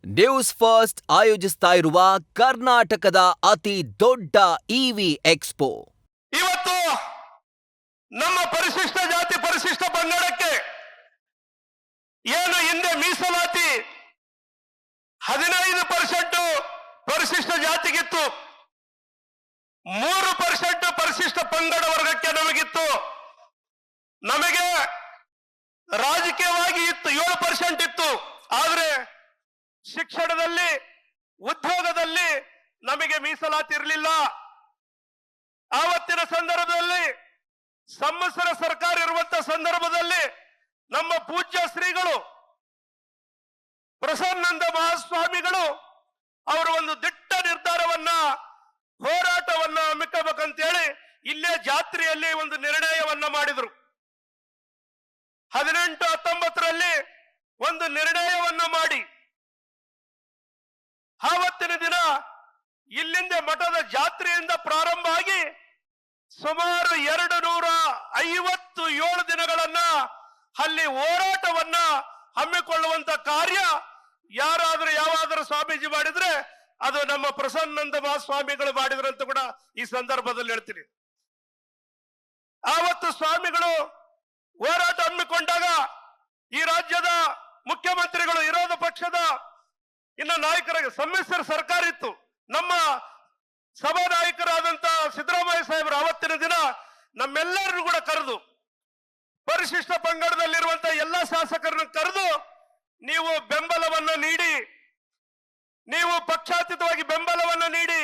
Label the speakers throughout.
Speaker 1: News first ಆಯೋಜಿಸ್ತಾ ಇರುವ ಕರ್ನಾಟಕದ ಅತಿ ದೊಡ್ಡ ಇವಿ ಎಕ್ಸ್ಪೋ.
Speaker 2: ಇವತ್ತು ನಮ್ಮ ಪರಿಶಿಷ್ಟ ಜಾತಿ ಪರಿಶಿಷ್ಟ ಪಂಗಡಕ್ಕೆ ಏನು ಹಿಂದೆ ಮೀಸಲಾತಿ 15% ಪರಿಶಿಷ್ಟ ಜಾತಿಗಿತ್ತು, 3% ಪರಿಶಿಷ್ಟ ಪಂಗಡ ವರ್ಗಕ್ಕೆ ನಮಗಿತ್ತು. ನಮಗೆ ರಾಜಕೀಯವಾಗಿ ಇತ್ತು 7% ಇತ್ತು. ಆದ್ರೆ ಶಿಕ್ಷಣದಲ್ಲಿ ಉದ್ಯೋಗದಲ್ಲಿ ನಮಗೆ ಮೀಸಲಾತಿ ಇರಲಿಲ್ಲ. ಆವತ್ತಿನ ಸಂದರ್ಭದಲ್ಲಿ ಸಮ್ಮಿಶ್ರ ಸರ್ಕಾರ ಇರುವಂತಹ ಸಂದರ್ಭದಲ್ಲಿ ನಮ್ಮ ಪೂಜ್ಯ ಶ್ರೀಗಳು ಪ್ರಸನ್ನಾನಂದ ಮಹಾಸ್ವಾಮಿಗಳು ಅವರು ಒಂದು ದಿಟ್ಟ ನಿರ್ಧಾರವನ್ನ ಹೋರಾಟವನ್ನ ಹಮ್ಮಿಕಬೇಕಂತೇಳಿ ಇಲ್ಲೇ ಜಾತ್ರೆಯಲ್ಲಿ ಒಂದು ನಿರ್ಣಯವನ್ನ ಮಾಡಿದ್ರು. 18-19ರಲ್ಲಿ ಒಂದು ನಿರ್ಣಯವನ್ನ ಮಾಡಿ ಆವತ್ತಿನ ದಿನ ಇಲ್ಲಿಂದ ಮಠದ ಜಾತ್ರೆಯಿಂದ ಪ್ರಾರಂಭ ಆಗಿ ಸುಮಾರು 257 ದಿನಗಳನ್ನ ಅಲ್ಲಿ ಹೋರಾಟವನ್ನ ಹಮ್ಮಿಕೊಳ್ಳುವಂತ ಕಾರ್ಯ ಯಾವಾದರೂ ಸ್ವಾಮೀಜಿ ಮಾಡಿದ್ರೆ ಅದು ನಮ್ಮ ಪ್ರಸನ್ನಾನಂದ ಮಹಾಸ್ವಾಮಿಗಳು ಮಾಡಿದ್ರು ಅಂತ ಕೂಡ ಈ ಸಂದರ್ಭದಲ್ಲಿ ಹೇಳ್ತೀನಿ. ಆವತ್ತು ಸ್ವಾಮಿಗಳು ಹೋರಾಟ ಹಮ್ಮಿಕೊಂಡಾಗ ಈ ರಾಜ್ಯದ ಮುಖ್ಯಮಂತ್ರಿಗಳು ವಿರೋಧ ಪಕ್ಷದ ಇನ್ನ ನಾಯಕರಾಗಿ ಸಮ್ಮಿಶ್ರ ಸರ್ಕಾರ ಇತ್ತು. ನಮ್ಮ ಸಭಾ ನಾಯಕರಾದಂತ ಸಿದ್ದರಾಮಯ್ಯ ಸಾಹೇಬರು ಆವತ್ತಿನ ದಿನ ನಮ್ಮೆಲ್ಲರನ್ನು ಕೂಡ ಕರೆದು ಪರಿಶಿಷ್ಟ ಪಂಗಡದಲ್ಲಿರುವಂತಹ ಎಲ್ಲ ಶಾಸಕರನ್ನು ಕರೆದು ನೀವು ಬೆಂಬಲವನ್ನ ನೀಡಿ, ನೀವು ಪಕ್ಷಾತೀತವಾಗಿ ಬೆಂಬಲವನ್ನ ನೀಡಿ,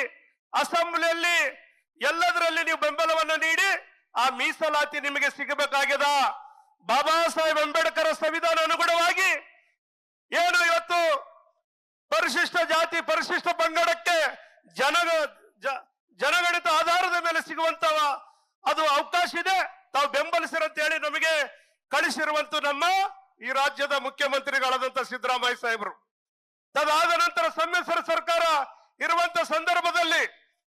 Speaker 2: ಅಸೆಂಬ್ಲಿಯಲ್ಲಿ ಎಲ್ಲದರಲ್ಲಿ ನೀವು ಬೆಂಬಲವನ್ನ ನೀಡಿ ಆ ಮೀಸಲಾತಿ ನಿಮಗೆ ಸಿಗಬೇಕಾಗಿದೆ. ಬಾಬಾ ಸಾಹೇಬ್ ಅಂಬೇಡ್ಕರ್ ಸಂವಿಧಾನ ಅನುಗುಣವಾಗಿ ಏನು ಇವತ್ತು ಪರಿಶಿಷ್ಟ ಜಾತಿ ಪರಿಶಿಷ್ಟ ಪಂಗಡಕ್ಕೆ ಜನಗಣಿತ ಆಧಾರದ ಮೇಲೆ ಸಿಗುವಂತವ ಅದು ಅವಕಾಶ ಇದೆ, ತಾವು ಬೆಂಬಲಿಸಿರಂತ ಹೇಳಿ ನಮಗೆ ಕಳಿಸಿರುವಂತ ನಮ್ಮ ಈ ರಾಜ್ಯದ ಮುಖ್ಯಮಂತ್ರಿಗಳಾದಂತ ಸಿದ್ದರಾಮಯ್ಯ ಸಾಹೇಬರು. ತದಾದ ನಂತರ ಸಮ್ಮಿಶ್ರ ಸರ್ಕಾರ ಇರುವಂತ ಸಂದರ್ಭದಲ್ಲಿ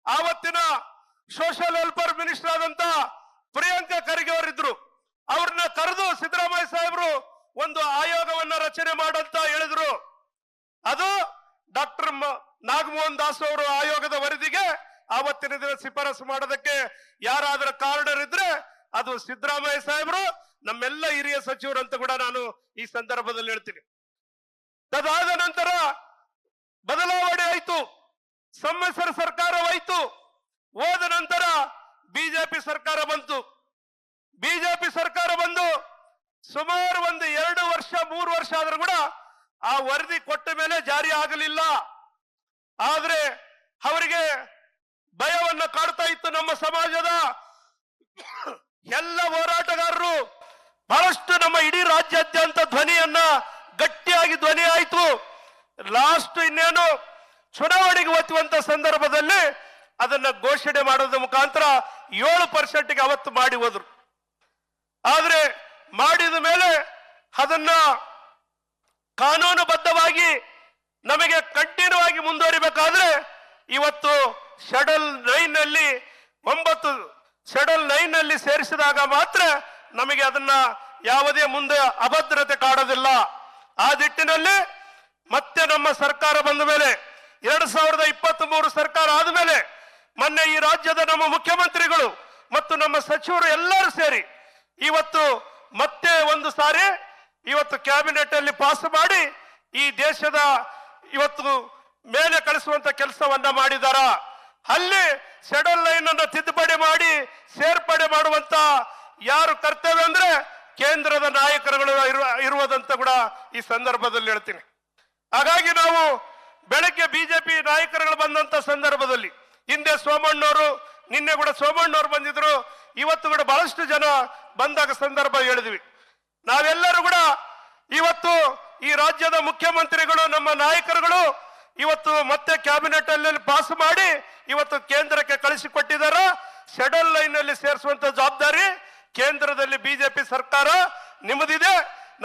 Speaker 2: ಆವತ್ತಿನ ಸೋಷಿಯಲ್ ವೆಲ್ಫೇರ್ ಮಿನಿಸ್ಟರ್ ಆದಂತ ಪ್ರಿಯಾಂಕಾ ಖರ್ಗೆ ಅವರಿದ್ರು. ಅವ್ರನ್ನ ಕರೆದು ಸಿದ್ದರಾಮಯ್ಯ ಸಾಹೇಬರು ಒಂದು ಆಯೋಗವನ್ನ ರಚನೆ ಮಾಡಂತ ಹೇಳಿದ್ರು. ಅದು ಡಾಕ್ಟರ್ ನಾಗಮೋಹನ್ ದಾಸ್ ಅವರು ಆಯೋಗದ ವರದಿಗೆ ಆವತ್ತಿನ ದಿನ ಶಿಫಾರಸು ಮಾಡೋದಕ್ಕೆ ಯಾರಾದ್ರೂ ಕಾರಣರಿದ್ರೆ ಅದು ಸಿದ್ದರಾಮಯ್ಯ ಸಾಹೇಬರು, ನಮ್ಮೆಲ್ಲ ಹಿರಿಯ ಸಚಿವರು ಅಂತ ಕೂಡ ನಾನು ಈ ಸಂದರ್ಭದಲ್ಲಿ ಹೇಳ್ತೀನಿ. ತದಾದ ನಂತರ ಬದಲಾವಣೆ ಆಯ್ತು, ಸಮ್ಮಿಶ್ರ ಸರ್ಕಾರವಾಯ್ತು. ಹೋದ ನಂತರ ಬಿಜೆಪಿ ಸರ್ಕಾರ ಬಂತು. ಬಿಜೆಪಿ ಸರ್ಕಾರ ಬಂದು ಸುಮಾರು 2 ವರ್ಷ 3 ವರ್ಷ ಆದ್ರೂ ಕೂಡ ಆ ವರದಿ ಕೊಟ್ಟ ಮೇಲೆ ಜಾರಿ ಆಗಲಿಲ್ಲ. ಆದ್ರೆ ಅವರಿಗೆ ಭಯವನ್ನ ಕಾಡ್ತಾ ಇತ್ತು. ನಮ್ಮ ಸಮಾಜದ ಎಲ್ಲ ಹೋರಾಟಗಾರರು ಬಹಳಷ್ಟು ನಮ್ಮ ಇಡೀ ರಾಜ್ಯಾದ್ಯಂತ ಧ್ವನಿಯನ್ನ ಗಟ್ಟಿಯಾಗಿ ಧ್ವನಿ ಆಯ್ತು. ಲಾಸ್ಟ್ ಇನ್ನೇನು ಚುನಾವಣೆಗೆ ಒತ್ತುವಂತ ಸಂದರ್ಭದಲ್ಲಿ ಅದನ್ನ ಘೋಷಣೆ ಮಾಡೋದ್ರ ಮುಖಾಂತರ 7%ಗೆ ಅವತ್ತು ಮಾಡಿ ಹೋದ್ರು. ಆದ್ರೆ ಮಾಡಿದ ಮೇಲೆ ಅದನ್ನ ಕಾನೂನುಬದ್ಧವಾಗಿ ನಮಗೆ ಕಂಟಿನ್ಯೂ ಆಗಿ ಮುಂದುವರಿಬೇಕಾದ್ರೆ ಇವತ್ತು ಶೆಡ್ಯೂಲ್ 9 ನಲ್ಲಿ ಸೇರಿಸಿದಾಗ ಮಾತ್ರ ನಮಗೆ ಅದನ್ನ ಯಾವುದೇ ಮುಂದೆ ಅಭದ್ರತೆ ಕಾಡೋದಿಲ್ಲ. ಆ ನಿಟ್ಟಿನಲ್ಲಿ ಮತ್ತೆ ನಮ್ಮ ಸರ್ಕಾರ ಬಂದ ಮೇಲೆ 2023 ಸರ್ಕಾರ ಆದ್ಮೇಲೆ ಮೊನ್ನೆ ಈ ರಾಜ್ಯದ ನಮ್ಮ ಮುಖ್ಯಮಂತ್ರಿಗಳು ಮತ್ತು ನಮ್ಮ ಸಚಿವರು ಎಲ್ಲರೂ ಸೇರಿ ಇವತ್ತು ಮತ್ತೆ ಒಂದು ಸಾರಿ ಇವತ್ತು ಕ್ಯಾಬಿನೆಟ್ ಅಲ್ಲಿ ಪಾಸ್ ಮಾಡಿ ಈ ದೇಶದ ಇವತ್ತು ಮೇಲೆ ಕಳಿಸುವಂತ ಕೆಲಸವನ್ನ ಮಾಡಿದಾರ. ಅಲ್ಲಿ ಶೆಡ್ಯೂಲ್ 9 ಅನ್ನು ತಿದ್ದುಪಡಿ ಮಾಡಿ ಸೇರ್ಪಡೆ ಮಾಡುವಂತ ಯಾರು ಕರ್ತವ್ಯ ಅಂದ್ರೆ ಕೇಂದ್ರದ ನಾಯಕರುಗಳು ಇರುವುದಂತ ಕೂಡ ಈ ಸಂದರ್ಭದಲ್ಲಿ ಹೇಳ್ತೀನಿ. ಹಾಗಾಗಿ ನಾವು ಬೆಳಗ್ಗೆ ಬಿಜೆಪಿ ನಾಯಕರುಗಳು ಬಂದಂತ ಸಂದರ್ಭದಲ್ಲಿ ಹಿಂದೆ ಸೋಮಣ್ಣವರು, ನಿನ್ನೆ ಕೂಡ ಸೋಮಣ್ಣವರು ಬಂದಿದ್ರು, ಇವತ್ತು ಕೂಡ ಬಹಳಷ್ಟು ಜನ ಬಂದಾಗ ಸಂದರ್ಭ ಹೇಳಿದ್ವಿ. ನಾವೆಲ್ಲರೂ ಕೂಡ ಇವತ್ತು ಈ ರಾಜ್ಯದ ಮುಖ್ಯಮಂತ್ರಿಗಳು ನಮ್ಮ ನಾಯಕರುಗಳು ಇವತ್ತು ಮತ್ತೆ ಕ್ಯಾಬಿನೆಟ್ ಅಲ್ಲಿ ಪಾಸ್ ಮಾಡಿ ಇವತ್ತು ಕೇಂದ್ರಕ್ಕೆ ಕಳಿಸಿಕೊಟ್ಟಿದಾರ. ಶೆಡ್ಯೂಲ್ 9 ನಲ್ಲಿ ಸೇರಿಸುವಂತ ಜವಾಬ್ದಾರಿ ಕೇಂದ್ರದಲ್ಲಿ ಬಿಜೆಪಿ ಸರ್ಕಾರ ನಿಮ್ಮದಿದೆ.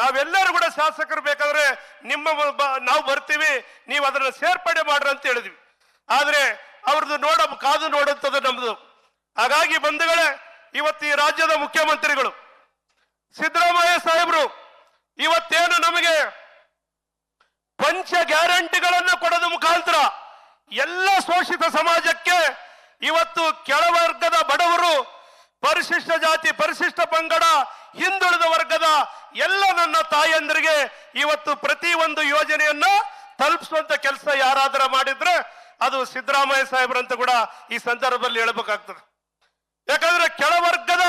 Speaker 2: ನಾವೆಲ್ಲರೂ ಕೂಡ ಶಾಸಕರು ಬೇಕಾದ್ರೆ ನಾವು ಬರ್ತೀವಿ, ನೀವು ಅದನ್ನ ಸೇರ್ಪಡೆ ಮಾಡ್ರಿ ಅಂತ ಹೇಳಿದ್ವಿ. ಆದ್ರೆ ಅವ್ರದ್ದು ಕಾದು ನೋಡುವಂಥದ್ದು ನಮ್ದು. ಹಾಗಾಗಿ ಬಂಧುಗಳೇ, ಇವತ್ತು ಈ ರಾಜ್ಯದ ಮುಖ್ಯಮಂತ್ರಿಗಳು ಸಿದ್ದರಾಮಯ್ಯ ಸಾಹೇಬರು ಇವತ್ತೇನು ನಮಗೆ ಪಂಚ ಗ್ಯಾರಂಟಿಗಳನ್ನು ಕೊಡೋದ ಮುಖಾಂತರ ಎಲ್ಲ ಶೋಷಿತ ಸಮಾಜಕ್ಕೆ ಇವತ್ತು ಕೆಳವರ್ಗದ ಬಡವರು, ಪರಿಶಿಷ್ಟ ಜಾತಿ, ಪರಿಶಿಷ್ಟ ಪಂಗಡ, ಹಿಂದುಳಿದ ವರ್ಗದ ಎಲ್ಲ ನನ್ನ ತಾಯಂದರಿಗೆ ಇವತ್ತು ಪ್ರತಿ ಒಂದು ಯೋಜನೆಯನ್ನ ತಲುಪಿಸುವಂತ ಕೆಲಸ ಯಾರಾದರೂ ಮಾಡಿದ್ರೆ ಅದು ಸಿದ್ದರಾಮಯ್ಯ ಸಾಹೇಬ್ರಂತ ಕೂಡ ಈ ಸಂದರ್ಭದಲ್ಲಿ ಹೇಳಬೇಕಾಗ್ತದೆ. ಯಾಕಂದ್ರೆ ಕೆಳವರ್ಗದ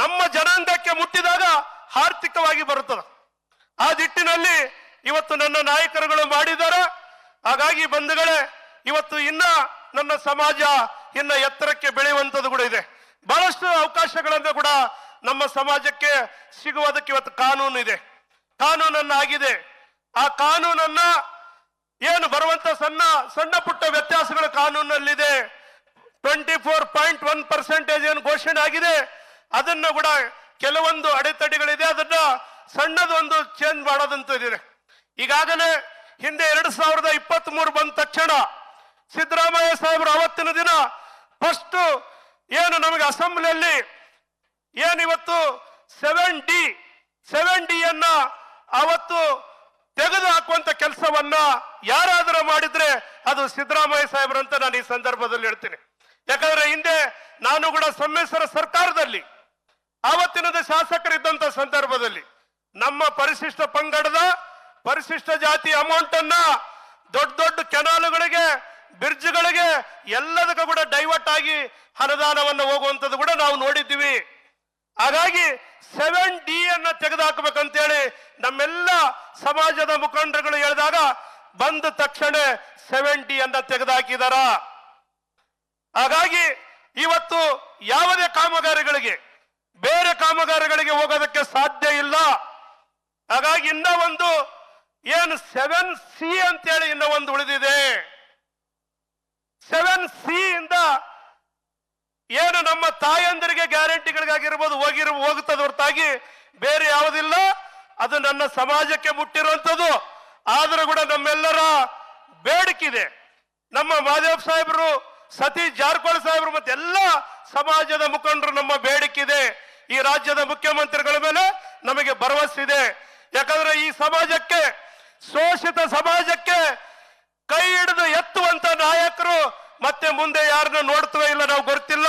Speaker 2: ನಮ್ಮ ಜನಾಂಗಕ್ಕೆ ಮುಟ್ಟಿದಾಗ ಆರ್ಥಿಕವಾಗಿ ಬರುತ್ತದೆ. ಆ ನಿಟ್ಟಿನಲ್ಲಿ ಇವತ್ತು ನನ್ನ ನಾಯಕರುಗಳು ಮಾಡಿದ್ದಾರೆ. ಹಾಗಾಗಿ ಬಂಧುಗಳೇ, ಇವತ್ತು ಇನ್ನ ನನ್ನ ಸಮಾಜ ಇನ್ನ ಎತ್ತರಕ್ಕೆ ಬೆಳೆಯುವಂಥದ್ದು ಕೂಡ ಇದೆ. ಬಹಳಷ್ಟು ಅವಕಾಶಗಳನ್ನು ಕೂಡ ನಮ್ಮ ಸಮಾಜಕ್ಕೆ ಸಿಗುವುದಕ್ಕೆ ಇವತ್ತು ಕಾನೂನು ಇದೆ, ಕಾನೂನನ್ನ ಆಗಿದೆ. ಆ ಕಾನೂನನ್ನ ಏನು ಬರುವಂತ ಸಣ್ಣ ಸಣ್ಣ ಪುಟ್ಟ ವ್ಯತ್ಯಾಸಗಳು ಕಾನೂನಲ್ಲಿದೆ. 24.1% ಏನು ಘೋಷಣೆ ಆಗಿದೆ, ಅದನ್ನ ಕೂಡ ಕೆಲವೊಂದು ಅಡೆತಡೆಗಳಿದೆ, ಅದನ್ನ ಸಣ್ಣದೊಂದು ಚೇಂಜ್ ಮಾಡೋದಂತಿದೆ. ಈಗಾಗಲೇ ಹಿಂದೆ 2023 ಬಂದ ತಕ್ಷಣ ಸಿದ್ದರಾಮಯ್ಯ ಸಾಹೇಬರು ಅವತ್ತಿನ ದಿನ ಫಸ್ಟ್ ಏನು ನಮಗೆ ಅಸೆಂಬ್ಲಿಯಲ್ಲಿ ಏನಿವತ್ತು 7D ಅನ್ನ ಅವತ್ತು ತೆಗೆದು ಹಾಕುವಂತ ಕೆಲಸವನ್ನ ಯಾರಾದರೂ ಮಾಡಿದ್ರೆ ಅದು ಸಿದ್ದರಾಮಯ್ಯ ಸಾಹೇಬ್ರಂತ ನಾನು ಈ ಸಂದರ್ಭದಲ್ಲಿ ಹೇಳ್ತೀನಿ. ಯಾಕಂದ್ರೆ ಹಿಂದೆ ನಾನು ಕೂಡ ಸಮ್ಮಿಶ್ರ ಸರ್ಕಾರದಲ್ಲಿ ಆವತ್ತಿನದ ಶಾಸಕರಿದ್ದಂತ ಸಂದರ್ಭದಲ್ಲಿ ನಮ್ಮ ಪರಿಶಿಷ್ಟ ಪಂಗಡದ ಪರಿಶಿಷ್ಟ ಜಾತಿ ಅಮೌಂಟ್ ಅನ್ನ ದೊಡ್ಡ ದೊಡ್ಡ ಕೆನಾಲುಗಳಿಗೆ, ಬ್ರಿಡ್ಜ್ಗಳಿಗೆ ಎಲ್ಲದಕ್ಕೂ ಕೂಡ ಡೈವರ್ಟ್ ಆಗಿ ಅನುದಾನವನ್ನು ಹೋಗುವಂಥದ್ದು ಕೂಡ ನಾವು ನೋಡಿದ್ದೀವಿ. ಹಾಗಾಗಿ 7D ಅನ್ನ ತೆಗೆದುಹಾಕಬೇಕಂತೇಳಿ ನಮ್ಮೆಲ್ಲ ಸಮಾಜದ ಮುಖಂಡರುಗಳು ಹೇಳಿದಾಗ ಬಂದ ತಕ್ಷಣ 7D ಅನ್ನ ತೆಗೆದುಹಾಕಿದಾರ. ಹಾಗಾಗಿ ಇವತ್ತು ಯಾವುದೇ ಕಾಮಗಾರಿಗಳಿಗೆ, ಬೇರೆ ಕಾಮಗಾರಿಗಳಿಗೆ ಹೋಗೋದಕ್ಕೆ ಸಾಧ್ಯ ಇಲ್ಲ. ಹಾಗಾಗಿ ಇನ್ನ ಒಂದು ಏನು 7C ಅಂತೇಳಿ ಇನ್ನ ಒಂದು ಉಳಿದಿದೆ. 7C ಇಂದ ಏನು ನಮ್ಮ ತಾಯಂದರಿಗೆ ಗ್ಯಾರಂಟಿಗಳಿಗಾಗಿರ್ಬೋದು ಹೋಗುತ್ತದೆ ಹೊರತಾಗಿ ಬೇರೆ ಯಾವುದಿಲ್ಲ. ಅದು ನನ್ನ ಸಮಾಜಕ್ಕೆ ಮುಟ್ಟಿರುವಂಥದ್ದು. ಆದರೂ ಕೂಡ ನಮ್ಮೆಲ್ಲರ ಬೇಡಿಕೆ ನಮ್ಮ ಮಹದೇವ್ ಸಾಹೇಬರು, ಸತೀಶ್ ಜಾರಕಿಹೊಳಿ ಸಾಹೇಬರು ಮತ್ತೆ ಎಲ್ಲ ಸಮಾಜದ ಮುಖಂಡರು ನಮ್ಮ ಬೇಡಿಕೆ ಇದೆ. ಈ ರಾಜ್ಯದ ಮುಖ್ಯಮಂತ್ರಿಗಳ ಮೇಲೆ ನಮಗೆ ಭರವಸೆ ಇದೆ. ಯಾಕಂದ್ರೆ ಈ ಸಮಾಜಕ್ಕೆ, ಶೋಷಿತ ಸಮಾಜಕ್ಕೆ ಕೈ ಹಿಡಿದು ಎತ್ತುವಂತ ನಾಯಕರು ಮತ್ತೆ ಮುಂದೆ ಯಾರನ್ನ ನೋಡ್ತವೇ ಇಲ್ಲ ನಾವು ಗೊತ್ತಿಲ್ಲ.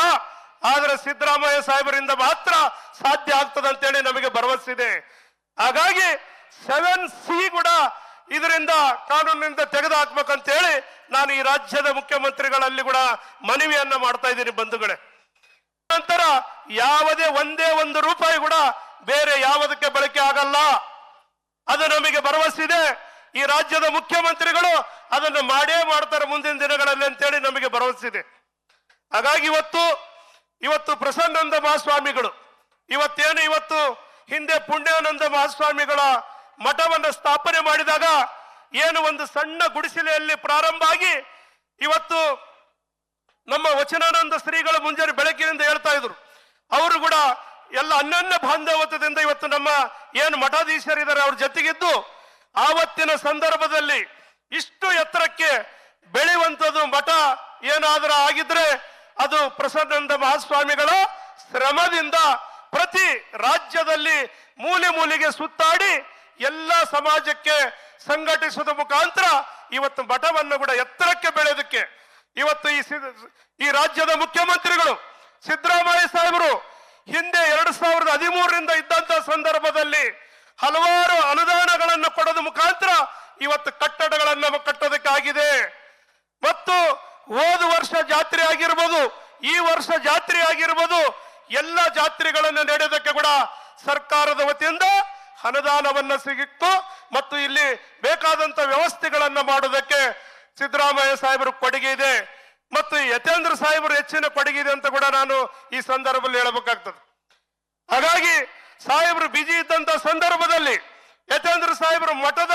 Speaker 2: ಆದ್ರೆ ಸಿದ್ದರಾಮಯ್ಯ ಸಾಹೇಬರಿಂದ ಮಾತ್ರ ಸಾಧ್ಯ ಆಗ್ತದೆ ಅಂತೇಳಿ ನಮಗೆ ಭರವಸೆ ಇದೆ. ಹಾಗಾಗಿ 7C ಕೂಡ ಇದರಿಂದ ಕಾನೂನಿನಿಂದ ತೆಗೆದು ಹಾಕ್ಬೇಕಂತೇಳಿ ನಾನು ಈ ರಾಜ್ಯದ ಮುಖ್ಯಮಂತ್ರಿಗಳಲ್ಲಿ ಕೂಡ ಮನವಿಯನ್ನ ಮಾಡ್ತಾ ಇದ್ದೀನಿ ಬಂಧುಗಳೇ. ನಂತರ ಯಾವುದೇ ಒಂದೇ ಒಂದು ರೂಪಾಯಿ ಕೂಡ ಬೇರೆ ಯಾವುದಕ್ಕೆ ಬಳಕೆ ಆಗಲ್ಲ, ಅದು ನಮಗೆ ಭರವಸೆ ಇದೆ. ಈ ರಾಜ್ಯದ ಮುಖ್ಯಮಂತ್ರಿಗಳು ಅದನ್ನು ಮಾಡೇ ಮಾಡ್ತಾರೆ ಮುಂದಿನ ದಿನಗಳಲ್ಲಿ ಅಂತೇಳಿ ನಮಗೆ ಭರವಸೆ ಇದೆ. ಹಾಗಾಗಿ ಇವತ್ತು ಪ್ರಸನ್ನಾನಂದ ಮಹಾಸ್ವಾಮಿಗಳು ಇವತ್ತು ಹಿಂದೆ ಪುಣ್ಯಾನಂದ ಮಹಾಸ್ವಾಮಿಗಳ ಮಠವನ್ನು ಸ್ಥಾಪನೆ ಮಾಡಿದಾಗ ಏನು ಒಂದು ಸಣ್ಣ ಗುಡಿಸಲೆಯಲ್ಲಿ ಪ್ರಾರಂಭ ಆಗಿ ಇವತ್ತು ನಮ್ಮ ವಚನಾನಂದ ಶ್ರೀಗಳ ಮುಂಜಾನೆ ಬೆಳಗ್ಗಿನಿಂದ ಹೇಳ್ತಾ ಇದ್ರು. ಅವರು ಕೂಡ ಎಲ್ಲ ಅನ್ಯೋನ್ಯ ಬಾಂಧವ್ಯದಿಂದ ಇವತ್ತು ನಮ್ಮ ಏನು ಮಠಾಧೀಶರಿದ್ದಾರೆ ಅವ್ರ ಜೊತೆಗಿದ್ದು ಆವತ್ತಿನ ಸಂದರ್ಭದಲ್ಲಿ ಇಷ್ಟು ಎತ್ತರಕ್ಕೆ ಬೆಳೆಯುವಂಥದ್ದು ಮಠ ಏನಾದರೂ ಆಗಿದ್ರೆ ಅದು ಪ್ರಸನ್ನಾನಂದ ಮಹಾಸ್ವಾಮಿಗಳ ಶ್ರಮದಿಂದ ಪ್ರತಿ ರಾಜ್ಯದಲ್ಲಿ ಮೂಲೆ ಮೂಲೆಗೆ ಸುತ್ತಾಡಿ ಎಲ್ಲ ಸಮಾಜಕ್ಕೆ ಸಂಘಟಿಸುವ ಮುಖಾಂತರ ಇವತ್ತು ಮಠವನ್ನು ಕೂಡ ಎತ್ತರಕ್ಕೆ ಬೆಳೆಯೋದಕ್ಕೆ ಇವತ್ತು ಈ ರಾಜ್ಯದ ಮುಖ್ಯಮಂತ್ರಿಗಳು ಸಿದ್ದರಾಮಯ್ಯ ಸಾಹೇಬರು ಹಿಂದೆ 2013ರಿಂದ ಇದ್ದಂತ ಸಂದರ್ಭದಲ್ಲಿ ಹಲವಾರು ಅನುದಾನಗಳನ್ನು ಕೊಡೋದ ಮುಖಾಂತರ ಇವತ್ತು ಕಟ್ಟಡಗಳನ್ನು ಕಟ್ಟೋದಕ್ಕಾಗಿದೆ. ಮತ್ತು ಹೋದ ವರ್ಷ ಜಾತ್ರೆ ಆಗಿರ್ಬೋದು, ಈ ವರ್ಷ ಜಾತ್ರೆ ಆಗಿರ್ಬೋದು, ಎಲ್ಲ ಜಾತ್ರೆಗಳನ್ನು ನಡೆಯೋದಕ್ಕೆ ಕೂಡ ಸರ್ಕಾರದ ವತಿಯಿಂದ ಅನುದಾನವನ್ನ ಸಿಗಿತ್ತು. ಮತ್ತು ಇಲ್ಲಿ ಬೇಕಾದಂತ ವ್ಯವಸ್ಥೆಗಳನ್ನ ಮಾಡೋದಕ್ಕೆ ಸಿದ್ದರಾಮಯ್ಯ ಸಾಹೇಬರು ಕೊಡುಗೆ ಇದೆ ಮತ್ತು ಯತೇಂದ್ರ ಸಾಹೇಬರು ಹೆಚ್ಚಿನ ಕೊಡುಗೆ ಇದೆ ಅಂತ ಕೂಡ ನಾನು ಈ ಸಂದರ್ಭದಲ್ಲಿ ಹೇಳಬೇಕಾಗ್ತದೆ. ಹಾಗಾಗಿ ಸಾಹೇಬರು ಬಿಜಿ ಇದ್ದಂತ ಸಂದರ್ಭದಲ್ಲಿ ಯತೇಂದ್ರ ಸಾಹೇಬರು ಮಠದ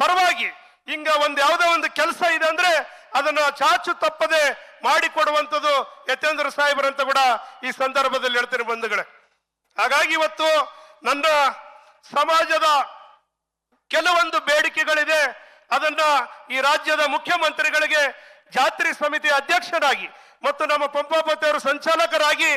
Speaker 2: ಪರವಾಗಿ ಹಿಂಗ ಯಾವುದೋ ಒಂದು ಕೆಲಸ ಇದೆ ಅಂದ್ರೆ ಅದನ್ನ ಚಾಚು ತಪ್ಪದೆ ಮಾಡಿಕೊಡುವಂಥದ್ದು ಯತೇಂದ್ರ ಸಾಹೇಬರಂತ ಕೂಡ ಈ ಸಂದರ್ಭದಲ್ಲಿ ಹೇಳ್ತೀನಿ ಬಂಧುಗಳೇ. ಹಾಗಾಗಿ ಇವತ್ತು ನನ್ನ ಸಮಾಜದ ಕೆಲವೊಂದು ಬೇಡಿಕೆಗಳಿದೆ, ಅದನ್ನ ಈ ರಾಜ್ಯದ ಮುಖ್ಯಮಂತ್ರಿಗಳಿಗೆ ಜಾತ್ರೆ ಸಮಿತಿ ಅಧ್ಯಕ್ಷರಾಗಿ ಮತ್ತು ನಮ್ಮ ಪಂಪಾಪತಿಯವರ ಸಂಚಾಲಕರಾಗಿ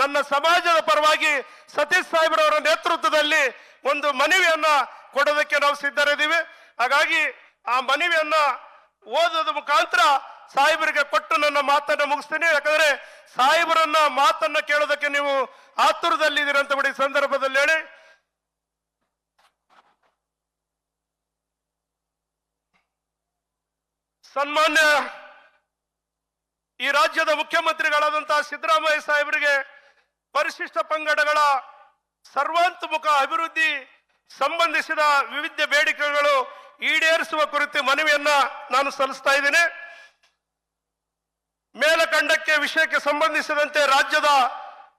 Speaker 2: ನನ್ನ ಸಮಾಜದ ಪರವಾಗಿ ಸತೀಶ್ ಸಾಹೇಬ್ರವರ ನೇತೃತ್ವದಲ್ಲಿ ಒಂದು ಮನವಿಯನ್ನ ಕೊಡೋದಕ್ಕೆ ನಾವು ಸಿದ್ಧರಿದ್ದೀವಿ. ಹಾಗಾಗಿ ಆ ಮನವಿಯನ್ನ ಓದೋದ ಮುಖಾಂತರ ಸಾಹೇಬರಿಗೆ ಕೊಟ್ಟು ನನ್ನ ಮಾತನ್ನ ಮುಗಿಸ್ತೀನಿ. ಯಾಕಂದ್ರೆ ಸಾಹೇಬರನ್ನ ಮಾತನ್ನ ಕೇಳೋದಕ್ಕೆ ನೀವು ಆತುರದಲ್ಲಿದ್ದೀರ ಅಂತ ಬಿಡಿ ಸಂದರ್ಭದಲ್ಲಿ ಹೇಳಿ. ಸನ್ಮಾನ್ಯ ಈ ರಾಜ್ಯದ ಮುಖ್ಯಮಂತ್ರಿಗಳಾದಂತಹ ಸಿದ್ದರಾಮಯ್ಯ ಸಾಹೇಬರಿಗೆ ಪರಿಶಿಷ್ಟ ಪಂಗಡಗಳ ಸರ್ವಾಂತಮುಖ ಅಭಿವೃದ್ಧಿ ಸಂಬಂಧಿಸಿದ ವಿವಿಧ ಬೇಡಿಕೆಗಳು ಈಡೇರಿಸುವ ಕುರಿತು ಮನವಿಯನ್ನ ನಾನು ಸಲ್ಲಿಸ್ತಾ ಇದ್ದೇನೆ. ಮೇಲಕಂಡಕ್ಕೆ ವಿಷಯಕ್ಕೆ ಸಂಬಂಧಿಸಿದಂತೆ ರಾಜ್ಯದ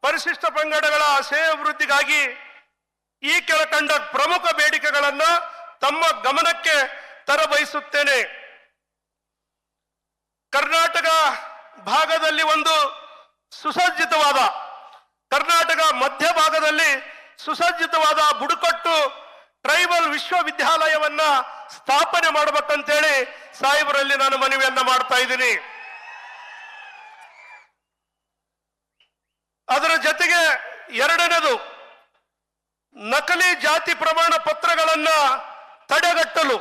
Speaker 2: ಪರಿಶಿಷ್ಟ ಪಂಗಡಗಳ ಶ್ರೇಯೋಭಿವೃದ್ಧಿಗಾಗಿ ಈ ಕೆಳಕಂಡ ಪ್ರಮುಖ ಬೇಡಿಕೆಗಳನ್ನ ತಮ್ಮ ಗಮನಕ್ಕೆ ತರಬಯಸುತ್ತೇನೆ. ಕರ್ನಾಟಕ ಭಾಗದಲ್ಲಿ ಒಂದು ಸುಸಜ್ಜಿತವಾದ, ಕರ್ನಾಟಕ ಮಧ್ಯ ಭಾಗದಲ್ಲಿ ಸುಸಜ್ಜಿತವಾದ ಬುಡಕಟ್ಟು ಟ್ರೈಬಲ್ ವಿಶ್ವವಿದ್ಯಾಲಯವನ್ನ ಸ್ಥಾಪನೆ ಮಾಡಬೇಕಂತೇಳಿ ಸಾಹೇಬರಲ್ಲಿ ನಾನು ಮನವಿಯನ್ನ ಮಾಡ್ತಾ ಇದ್ದೀನಿ. ಅದರ ಜೊತೆಗೆ ಎರಡನೇದು, ನಕಲಿ ಜಾತಿ ಪ್ರಮಾಣ ಪತ್ರಗಳನ್ನ ತಡೆಗಟ್ಟಲು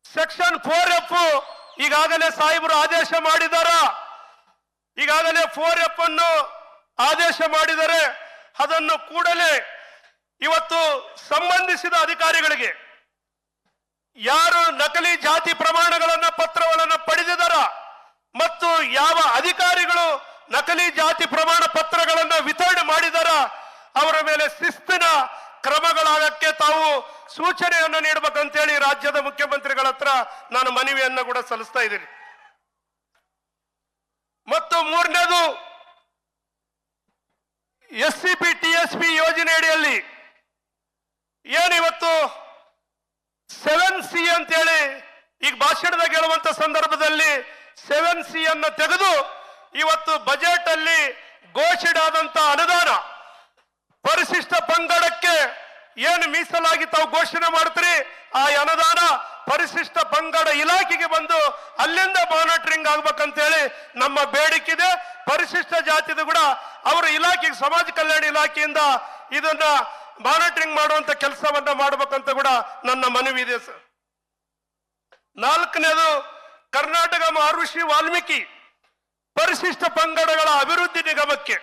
Speaker 2: ಸೆಕ್ಷನ್ 4F ಈಗಾಗಲೇ ಸಾಹೇಬರು ಆದೇಶ ಮಾಡಿದಾರ. ಈಗಾಗಲೇ 4F ಅನ್ನು ಆದೇಶ ಮಾಡಿದರೆ ಅದನ್ನು ಕೂಡಲೇ ಇವತ್ತು ಸಂಬಂಧಿಸಿದ ಅಧಿಕಾರಿಗಳಿಗೆ, ಯಾರು ನಕಲಿ ಜಾತಿ ಪ್ರಮಾಣಗಳನ್ನ ಪತ್ರಗಳನ್ನು ಪಡೆದಿದ್ದಾರ ಮತ್ತು ಯಾವ ಅಧಿಕಾರಿಗಳು ನಕಲಿ ಜಾತಿ ಪ್ರಮಾಣ ಪತ್ರಗಳನ್ನ ವಿತರಣೆ ಮಾಡಿದಾರ ಅವರ ಮೇಲೆ ಶಿಸ್ತಿನ ಕ್ರಮಗಳಾಗಕ್ಕೆ ತಾವು ಸೂಚನೆಯನ್ನು ನೀಡಬೇಕಂತೇಳಿ ರಾಜ್ಯದ ಮುಖ್ಯಮಂತ್ರಿಗಳ ಹತ್ರ ನಾನು ಮನವಿಯನ್ನ ಕೂಡ ಸಲ್ಲಿಸ್ತಾ ಇದ್ದೀನಿ. ಮತ್ತು ಮೂರನೇದು, SCP TSP ಯೋಜನೆ ಅಡಿಯಲ್ಲಿ ಏನಿವತ್ತು 7C ಅಂತೇಳಿ ಈಗ ಭಾಷಣದಾಗ ಹೇಳುವಂತ ಸಂದರ್ಭದಲ್ಲಿ 7C ಅನ್ನು ತೆಗೆದು ಇವತ್ತು ಬಜೆಟ್ ಅಲ್ಲಿ ಘೋಷಣೆ ಆದಂತ ಅನುದಾನ ಪರಿಶಿಷ್ಟ ಪಂಗಡಕ್ಕೆ ಏನು ಮೀಸಲಾಗಿ ತಾವು ಘೋಷಣೆ ಮಾಡ್ತೀರಿ, ಆ ಅನುದಾನ ಪರಿಶಿಷ್ಟ ಪಂಗಡ ಇಲಾಖೆಗೆ ಬಂದು ಅಲ್ಲಿಂದ ಮಾನಿಟರಿಂಗ್ ಆಗ್ಬೇಕಂತೇಳಿ ನಮ್ಮ ಬೇಡಿಕೆ. ಪರಿಶಿಷ್ಟ ಜಾತಿದ ಕೂಡ ಅವರ ಇಲಾಖೆಗೆ, ಸಮಾಜ ಕಲ್ಯಾಣ ಇಲಾಖೆಯಿಂದ ಇದನ್ನ ಮಾನಿಟರಿಂಗ್ ಮಾಡುವಂತ ಕೆಲಸವನ್ನ ಮಾಡಬೇಕಂತ ಕೂಡ ನನ್ನ ಮನವಿ ಇದೆ ಸರ್. ನಾಲ್ಕನೇದು, ಕರ್ನಾಟಕ ಮಹರ್ಷಿ ವಾಲ್ಮೀಕಿ ಪರಿಶಿಷ್ಟ ಪಂಗಡಗಳ ಅಭಿವೃದ್ಧಿ ನಿಗಮಕ್ಕೆ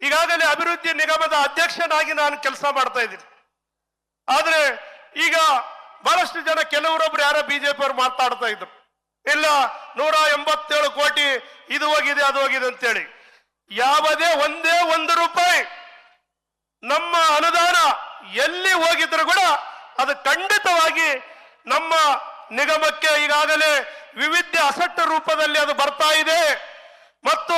Speaker 2: ಈಗಾಗಲೇ ಅಭಿವೃದ್ಧಿ ನಿಗಮದ ಅಧ್ಯಕ್ಷನಾಗಿ ನಾನು ಕೆಲಸ ಮಾಡ್ತಾ ಇದ್ದೀನಿ. ಆದ್ರೆ ಈಗ ಬಹಳಷ್ಟು ಜನ, ಕೆಲವರೊಬ್ರು ಯಾರೋ ಬಿಜೆಪಿ ಅವರು ಮಾತಾಡ್ತಾ ಇದ್ರು, ಇಲ್ಲ 187 ಕೋಟಿ ಇದು ಹೋಗಿದೆ ಅದು ಹೋಗಿದೆ ಅಂತೇಳಿ. ಯಾವುದೇ ಒಂದೇ ₹1 ನಮ್ಮ ಅನುದಾನ ಎಲ್ಲಿ ಹೋಗಿದ್ರು ಕೂಡ ಅದು ಖಂಡಿತವಾಗಿ ನಮ್ಮ ನಿಗಮಕ್ಕೆ ಈಗಾಗಲೇ ವಿವಿಧ ಅಸೆಟ್ ರೂಪದಲ್ಲಿ ಅದು ಬರ್ತಾ ಇದೆ. ಮತ್ತು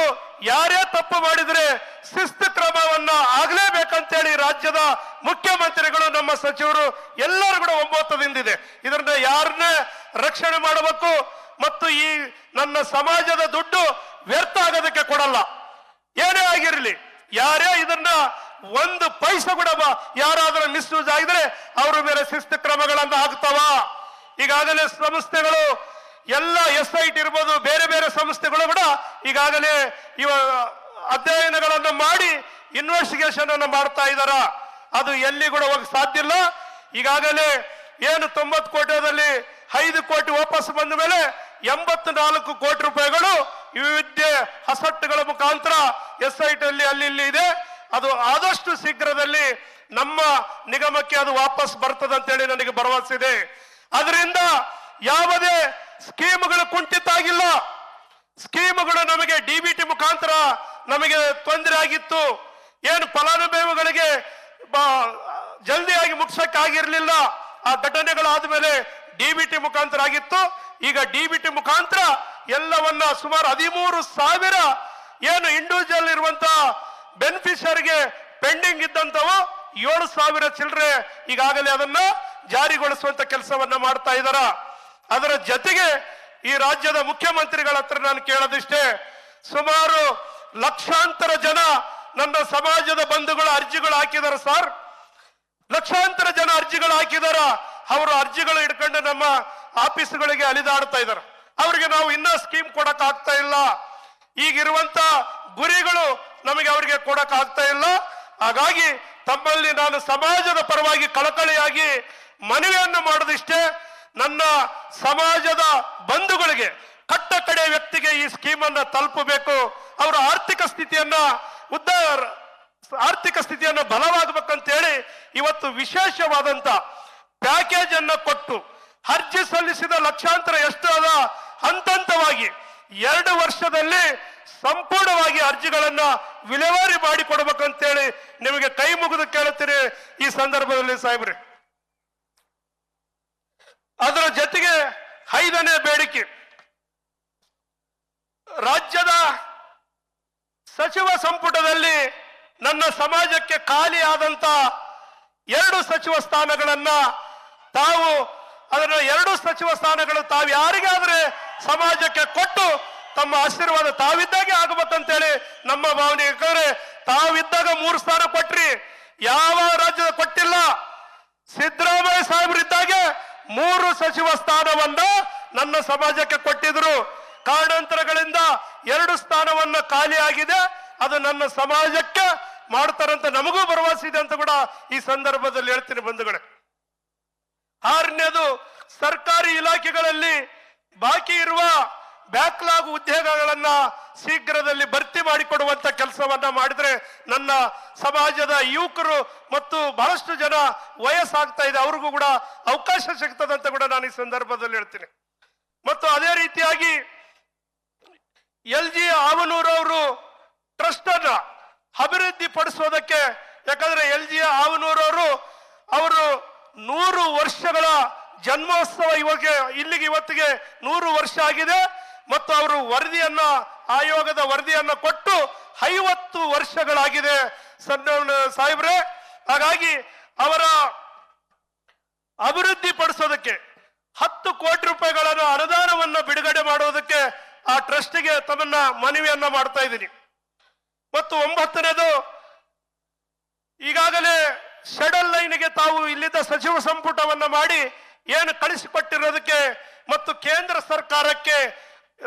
Speaker 2: ಯಾರೇ ತಪ್ಪು ಮಾಡಿದ್ರೆ ಶಿಸ್ತು ಕ್ರಮವನ್ನ ಆಗ್ಲೇಬೇಕಂತೇಳಿ ರಾಜ್ಯದ ಮುಖ್ಯಮಂತ್ರಿಗಳು, ನಮ್ಮ ಸಚಿವರು ಎಲ್ಲರೂ ಕೂಡ ಒಮ್ಮತದಿಂದಿದೆ. ಇದರಿಂದ ಯಾರನ್ನೇ ರಕ್ಷಣೆ ಮಾಡಬೇಕು ಮತ್ತು ಈ ನನ್ನ ಸಮಾಜದ ದುಡ್ಡು ವ್ಯರ್ಥ ಆಗೋದಕ್ಕೆ ಕೊಡಲ್ಲ. ಏನೇ ಆಗಿರಲಿ, ಯಾರೇ ಇದನ್ನ ಒಂದು ಪೈಸೆ ಕೂಡ ಯಾರಾದ್ರೂ ಮಿಸ್ಯೂಸ್ ಆಗಿದ್ರೆ ಅವರ ಮೇಲೆ ಶಿಸ್ತು ಕ್ರಮಗಳನ್ನ ಆಗ್ತಾವ. ಈಗಾಗಲೇ ಸಂಸ್ಥೆಗಳು ಎಲ್ಲ SIT ಇರ್ಬೋದು, ಬೇರೆ ಬೇರೆ ಸಂಸ್ಥೆಗಳು ಕೂಡ ಈಗಾಗಲೇ ಅಧ್ಯಯನಗಳನ್ನು ಮಾಡಿ ಇನ್ವೆಸ್ಟಿಗೇಷನ್ ಅನ್ನು ಮಾಡ್ತಾ ಇದ್ದಾರ. ಅದು ಎಲ್ಲಿ ಕೂಡ ಹೋಗಿ ಸಾಧ್ಯ ಇಲ್ಲ. ಈಗಾಗಲೇ ಏನು 90 ಕೋಟಿಯಲ್ಲಿ 5 ಕೋಟಿ ವಾಪಸ್ ಬಂದ ಮೇಲೆ 84 ಕೋಟಿ ರೂಪಾಯಿಗಳು ವಿವಿಧ ಅಸೆಟ್ಗಳ ಮುಖಾಂತರ SIT ಅಲ್ಲಿ ಅಲ್ಲಿ ಇಲ್ಲಿ ಇದೆ. ಅದು ಆದಷ್ಟು ಶೀಘ್ರದಲ್ಲಿ ನಮ್ಮ ನಿಗಮಕ್ಕೆ ಅದು ವಾಪಸ್ ಬರ್ತದೆ ಅಂತೇಳಿ ನನಗೆ ಭರವಸೆ ಇದೆ. ಅದರಿಂದ ಯಾವುದೇ ಸ್ಕೀಮ್ಗಳು ಕುಂಠಿತ ಆಗಿಲ್ಲ. ಸ್ಕೀಮ್ಗಳು ನಮಗೆ DBT ಮುಖಾಂತರ ನಮಗೆ ತೊಂದರೆ ಆಗಿತ್ತು. ಏನು ಫಲಾನುಭವಿಗಳಿಗೆ ಜಲ್ದಿಯಾಗಿ ಮುಗಿಸಕ್ಕಾಗಿರ್ಲಿಲ್ಲ. ಆ ಘಟನೆಗಳಾದ ಮೇಲೆ DBT ಮುಖಾಂತರ ಆಗಿತ್ತು. ಈಗ DBT ಮುಖಾಂತರ ಎಲ್ಲವನ್ನ ಸುಮಾರು 13,000 ಏನು ಇಂಡಿವಿಜುವಲ್ ಇರುವಂತ ಬೆನಿಫಿಷರಿಗೆ ಪೆಂಡಿಂಗ್ ಇದ್ದಂತವು 7,000 ಚಿಲ್ಲರೆ ಈಗಾಗಲೇ ಅದನ್ನ ಜಾರಿಗೊಳಿಸುವಂತ ಕೆಲಸವನ್ನ ಮಾಡ್ತಾ ಇದ್ದಾರ. ಅದರ ಜೊತೆಗೆ ಈ ರಾಜ್ಯದ ಮುಖ್ಯಮಂತ್ರಿಗಳ ಹತ್ರ ನಾನು ಕೇಳೋದಿಷ್ಟೇ, ಸುಮಾರು ಲಕ್ಷಾಂತರ ಜನ ನನ್ನ ಸಮಾಜದ ಬಂಧುಗಳು ಅರ್ಜಿಗಳು ಹಾಕಿದಾರ ಸರ್. ಲಕ್ಷಾಂತರ ಜನ ಅರ್ಜಿಗಳು ಹಾಕಿದಾರ. ಅವರು ಅರ್ಜಿಗಳು ಇಟ್ಕೊಂಡು ನಮ್ಮ ಆಫೀಸ್ಗಳಿಗೆ ಅಲಿದಾಡ್ತಾ ಇದಾರೆ. ಅವರಿಗೆ ನಾವು ಇನ್ನೂ ಸ್ಕೀಮ್ ಕೊಡಕ್ ಆಗ್ತಾ ಇಲ್ಲ. ಈಗಿರುವಂತ ಗುರಿಗಳು ನಮಗೆ ಅವರಿಗೆ ಕೊಡಕ್ ಆಗ್ತಾ ಇಲ್ಲ. ಹಾಗಾಗಿ ತಮ್ಮಲ್ಲಿ ನಾನು ಸಮಾಜದ ಪರವಾಗಿ ಕಳಕಳಿಯಾಗಿ ಮನವಿಯನ್ನು ಮಾಡೋದಿಷ್ಟೇ, ನನ್ನ ಸಮಾಜದ ಬಂಧುಗಳಿಗೆ ಕಟ್ಟ ಕಡೆ ವ್ಯಕ್ತಿಗೆ ಈ ಸ್ಕೀಮ್ ಅನ್ನ ತಲುಪಬೇಕು. ಅವರ ಆರ್ಥಿಕ ಸ್ಥಿತಿಯನ್ನ ಬಲವಾಗಬೇಕಂತೇಳಿ ಇವತ್ತು ವಿಶೇಷವಾದಂತ ಪ್ಯಾಕೇಜ್ ಅನ್ನ ಕೊಟ್ಟು ಅರ್ಜಿ ಸಲ್ಲಿಸಿದ ಲಕ್ಷಾಂತರ ಎಷ್ಟು ಅದ ಹಂತವಾಗಿ 2 ವರ್ಷದಲ್ಲಿ ಸಂಪೂರ್ಣವಾಗಿ ಅರ್ಜಿಗಳನ್ನ ವಿಲೇವಾರಿ ಮಾಡಿಕೊಡ್ಬೇಕಂತೇಳಿ ನಿಮಗೆ ಕೈ ಮುಗಿದು ಕೇಳುತ್ತೀರಿ ಈ ಸಂದರ್ಭದಲ್ಲಿ ಸಾಹೇಬ್ರೆ. ಅದರ ಜೊತೆಗೆ 5ನೇ ಬೇಡಿಕೆ, ರಾಜ್ಯದ ಸಚಿವ ಸಂಪುಟದಲ್ಲಿ ನನ್ನ ಸಮಾಜಕ್ಕೆ ಖಾಲಿ ಆದಂತ 2 ಸಚಿವ ಸ್ಥಾನಗಳನ್ನ ತಾವು ಅದರ 2 ಸಚಿವ ಸ್ಥಾನಗಳು ತಾವು ಯಾರಿಗಾದ್ರೆ ಸಮಾಜಕ್ಕೆ ಕೊಟ್ಟು ತಮ್ಮ ಆಶೀರ್ವಾದ ತಾವಿದ್ದಾಗೆ ಆಗಬೇಕಂತೇಳಿ ನಮ್ಮ ಭಾವನೆ. ಯಾಕಂದ್ರೆ ತಾವಿದ್ದಾಗ 3 ಸ್ಥಾನ ಕೊಟ್ರಿ, ಯಾವ ರಾಜ್ಯದ ಕೊಟ್ಟಿಲ್ಲ. ಸಿದ್ದರಾಮಯ್ಯ ಸಾಹೇಬರಿದ್ದಾಗೆ 3 ಸಚಿವ ಸ್ಥಾನವನ್ನ ನನ್ನ ಸಮಾಜಕ್ಕೆ ಕೊಟ್ಟಿದ್ರು. ಕಾರಣಾಂತರಗಳಿಂದ 2 ಸ್ಥಾನವನ್ನ ಖಾಲಿ ಆಗಿದೆ. ಅದು ನನ್ನ ಸಮಾಜಕ್ಕೆ ಮಾಡ್ತಾರಂತ ನಮಗೂ ಭರವಸೆ ಇದೆ ಅಂತ ಕೂಡ ಈ ಸಂದರ್ಭದಲ್ಲಿ ಹೇಳ್ತೀನಿ ಬಂಧುಗಳೇ. 6ನೇದು, ಸರ್ಕಾರಿ ಇಲಾಖೆಗಳಲ್ಲಿ ಬಾಕಿ ಇರುವ ಬ್ಯಾಕ್ಲಾಗ್ ಉದ್ಯೋಗಗಳನ್ನ ಶೀಘ್ರದಲ್ಲಿ ಭರ್ತಿ ಮಾಡಿಕೊಡುವಂತ ಕೆಲಸವನ್ನ ಮಾಡಿದ್ರೆ ನನ್ನ ಸಮಾಜದ ಯುವಕರು ಮತ್ತು ಬಹಳಷ್ಟು ಜನ ವಯಸ್ಸಾಗ್ತಾ ಇದೆ, ಅವ್ರಿಗೂ ಕೂಡ ಅವಕಾಶ ಸಿಗ್ತದಂತ ಕೂಡ ನಾನು ಈ ಸಂದರ್ಭದಲ್ಲಿ ಹೇಳ್ತೀನಿ. ಮತ್ತು ಅದೇ ರೀತಿಯಾಗಿ LG ಆವನೂರು ಅವರು ಟ್ರಸ್ಟ್ ಅನ್ನ ಅಭಿವೃದ್ಧಿ ಪಡಿಸೋದಕ್ಕೆ, ಯಾಕಂದ್ರೆ LG ಆವನೂರು ಅವರು 100 ವರ್ಷಗಳ ಜನ್ಮೋತ್ಸವ ಇಲ್ಲಿಗೆ ಇವತ್ತಿಗೆ 100 ವರ್ಷ ಆಗಿದೆ. ಮತ್ತು ಅವರು ವರದಿಯನ್ನ, ಆಯೋಗದ ವರದಿಯನ್ನ ಕೊಟ್ಟು 50 ವರ್ಷಗಳಾಗಿದೆ ಸಾಹೇಬ್ರೆ. ಹಾಗಾಗಿ ಅವರ ಅಭಿವೃದ್ಧಿ ಪಡಿಸೋದಕ್ಕೆ 10 ಕೋಟಿ ರೂಪಾಯಿಗಳನ್ನು ಅನುದಾನವನ್ನ ಬಿಡುಗಡೆ ಮಾಡೋದಕ್ಕೆ ಆ ಟ್ರಸ್ಟ್ಗೆ ತಮ್ಮನ್ನ ಮನವಿಯನ್ನ ಮಾಡ್ತಾ ಇದ್ದೀನಿ. ಮತ್ತು 9ನೇದು, ಈಗಾಗಲೇ ಶೆಡಲ್ ಲೈನ್ಗೆ ತಾವು ಇಲ್ಲಿದ್ದ ಸಚಿವ ಸಂಪುಟವನ್ನ ಮಾಡಿ ಏನು ಕಳಿಸಿಕೊಟ್ಟಿರೋದಕ್ಕೆ ಮತ್ತು ಕೇಂದ್ರ ಸರ್ಕಾರಕ್ಕೆ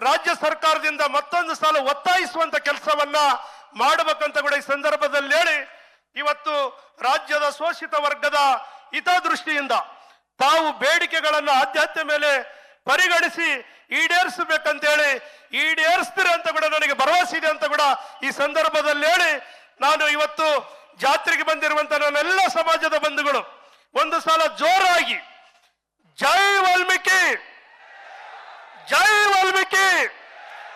Speaker 2: ರಾಜ್ಯ ಸರ್ಕಾರದಿಂದ ಮತ್ತೊಂದು ಸಲ ಒತ್ತಾಯಿಸುವಂತ ಕೆಲಸವನ್ನ ಮಾಡಬೇಕಂತ ಕೂಡ ಈ ಸಂದರ್ಭದಲ್ಲಿ ಹೇಳಿ, ಇವತ್ತು ರಾಜ್ಯದ ಶೋಷಿತ ವರ್ಗದ ಹಿತದೃಷ್ಟಿಯಿಂದ ತಾವು ಬೇಡಿಕೆಗಳನ್ನ ಆದ್ಯತೆ ಮೇಲೆ ಪರಿಗಣಿಸಿ ಈಡೇರಿಸಬೇಕಂತೇಳಿ ಈಡೇರಿಸ್ತೀರ ಅಂತ ಕೂಡ ನನಗೆ ಭರವಸೆ ಇದೆ ಅಂತ ಕೂಡ ಈ ಸಂದರ್ಭದಲ್ಲಿ ಹೇಳಿ, ನಾನು ಇವತ್ತು ಜಾತ್ರೆಗೆ ಬಂದಿರುವಂತ ನನ್ನೆಲ್ಲ ಸಮಾಜದ ಬಂಧುಗಳು ಒಂದು ಸಲ ಜೋರಾಗಿ ಜೈ ವಾಲ್ಮೀಕಿ, ಜೈ ವಾಲ್ಮೀಕಿ.